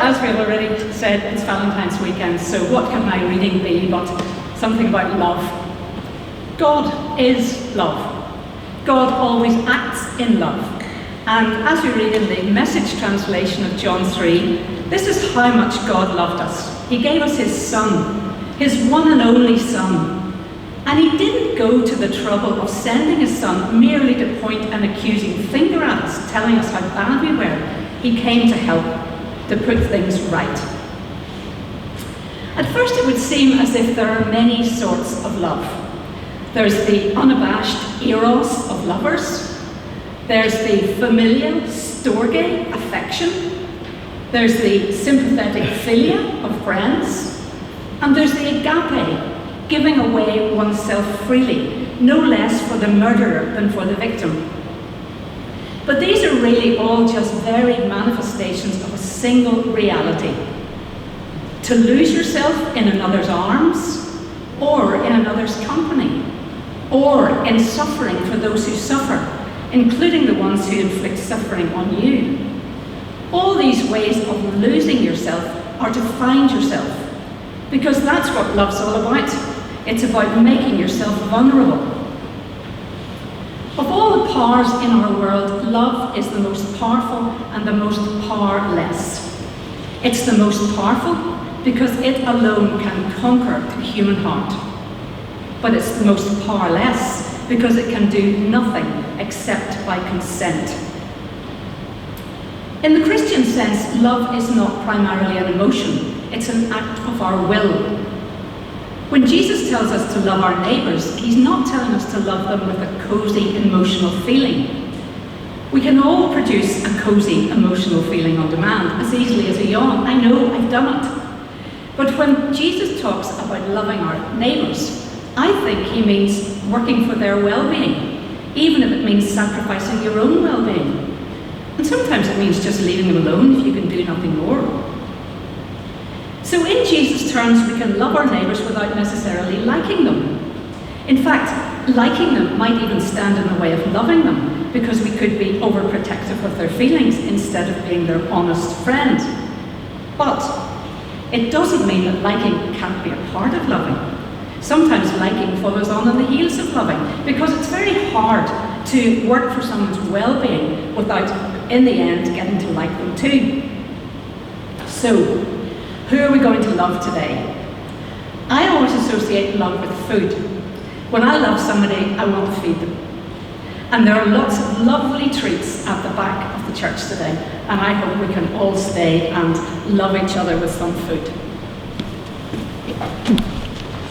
as we've already said, it's Valentine's weekend, so what can my reading be but something about love? God is love. God always acts in love. And as we read in the Message translation of John 3, this is how much God loved us. He gave us his Son, his one and only Son. And he didn't go to the trouble of sending his Son merely to point an accusing finger at us, telling us how bad we were. He came to help, to put things right. At first it would seem as if there are many sorts of love. There's the unabashed eros of lovers. There's the familial storge affection. There's the sympathetic philia of friends. And there's the agape, giving away oneself freely, no less for the murderer than for the victim. But these are really all just varied manifestations of a single reality. To lose yourself in another's arms, or in another's company, or in suffering for those who suffer, including the ones who inflict suffering on you. All these ways of losing yourself are to find yourself, because that's what love's all about. It's about making yourself vulnerable. Of all the powers in our world, love is the most powerful and the most powerless. It's the most powerful because it alone can conquer the human heart. But it's the most powerless because it can do nothing except by consent. In the Christian sense, love is not primarily an emotion, it's an act of our will. When Jesus tells us to love our neighbours, he's not telling us to love them with a cosy emotional feeling. We can all produce a cosy emotional feeling on demand as easily as a yawn. I know, I've done it. But when Jesus talks about loving our neighbours, I think he means working for their well-being, even if it means sacrificing your own well-being. And sometimes it means just leaving them alone if you can do nothing more. So in Jesus' terms, we can love our neighbours without necessarily liking them. In fact, liking them might even stand in the way of loving them, because we could be overprotective of their feelings instead of being their honest friend. But it doesn't mean that liking can't be a part of loving. Sometimes liking follows on the heels of loving, because it's very hard to work for someone's well-being without, in the end, getting to like them too. So, who are we going to love today? I always associate love with food. When I love somebody, I want to feed them. And there are lots of lovely treats at the back of the church today, and I hope we can all stay and love each other with some food.